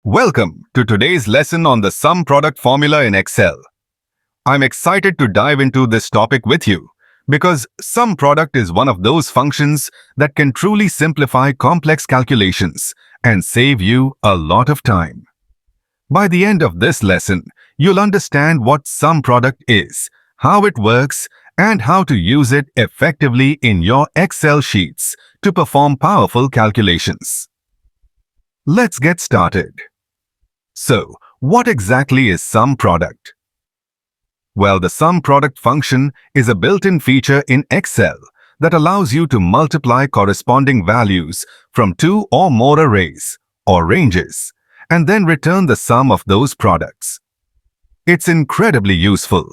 Welcome to today's lesson on the sum product formula in Excel. I'm excited to dive into this topic with you because sum product is one of those functions that can truly simplify complex calculations and save you a lot of time. By the end of this lesson, you'll understand what sum product is, how it works, and how to use it effectively in your Excel sheets to perform powerful calculations. Let's get started. So, what exactly is sum product? Well, the sum product function is a built-in feature in Excel that allows you to multiply corresponding values from two or more arrays or ranges and then return the sum of those products. It's incredibly useful,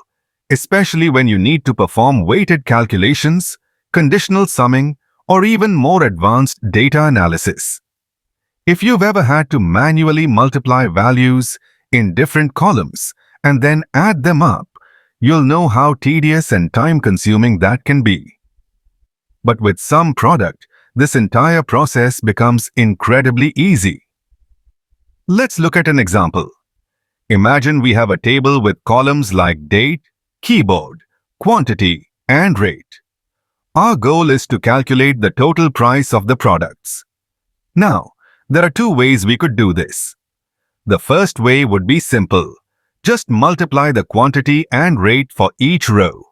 especially when you need to perform weighted calculations, conditional summing, or even more advanced data analysis. If you've ever had to manually multiply values in different columns and then add them up, you'll know how tedious and time-consuming that can be. But with sum product, this entire process becomes incredibly easy. Let's look at an example. Imagine we have a table with columns like date, keyboard, quantity, and rate. Our goal is to calculate the total price of the products. Now, there are two ways we could do this. The first way would be simple. Just multiply the quantity and rate for each row.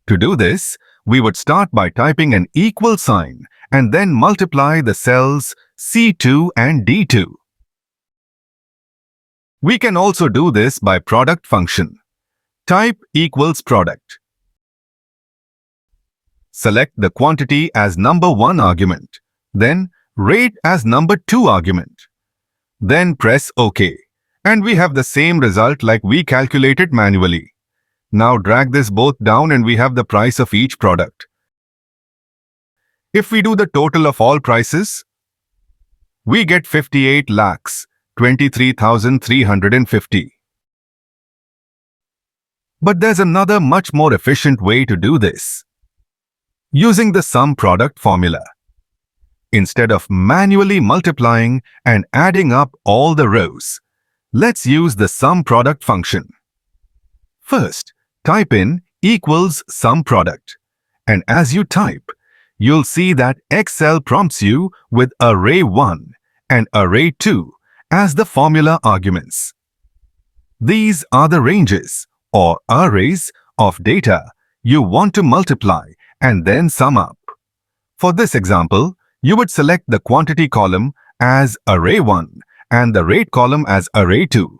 To do this, we would start by typing an equal sign and then multiply the cells C2 and D2. We can also do this by product function. Type equals product. Select the quantity as number 1 argument, then rate as number 2 argument. Then press OK, and we have the same result like we calculated manually. Now drag this both down and we have the price of each product. If we do the total of all prices, we get 58,23,350. But there's another much more efficient way to do this. Using the sum product formula. Instead of manually multiplying and adding up all the rows, let's use the sum product function. First, type in equals sum product, and as you type, you'll see that Excel prompts you with array 1 and array 2 as the formula arguments. These are the ranges or arrays of data you want to multiply and then sum up. For this example, you would select the quantity column as array 1 and the rate column as array 2.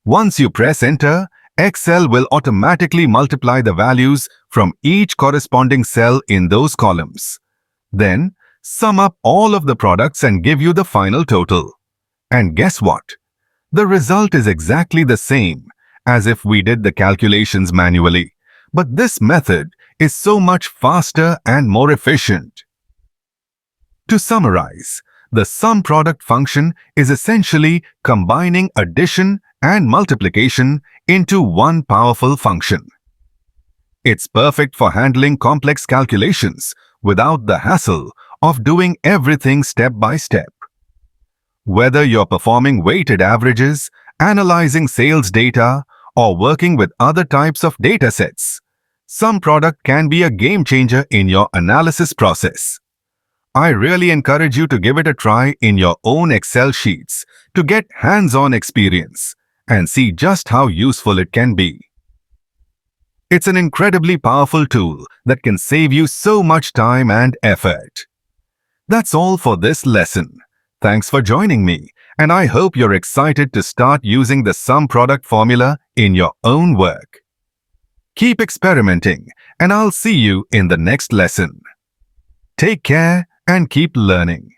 Once you press enter, Excel will automatically multiply the values from each corresponding cell in those columns. Then, sum up all of the products and give you the final total. And guess what? The result is exactly the same as if we did the calculations manually. But this method is so much faster and more efficient. To summarize, the sum product function is essentially combining addition and multiplication into one powerful function. It's perfect for handling complex calculations without the hassle of doing everything step by step. Whether you're performing weighted averages, analyzing sales data, or working with other types of data sets, sum product can be a game changer in your analysis process. I really encourage you to give it a try in your own Excel sheets to get hands-on experience and see just how useful it can be. It's an incredibly powerful tool that can save you so much time and effort. That's all for this lesson. Thanks for joining me, and I hope you're excited to start using the sum product formula in your own work. Keep experimenting, and I'll see you in the next lesson. Take care and keep learning.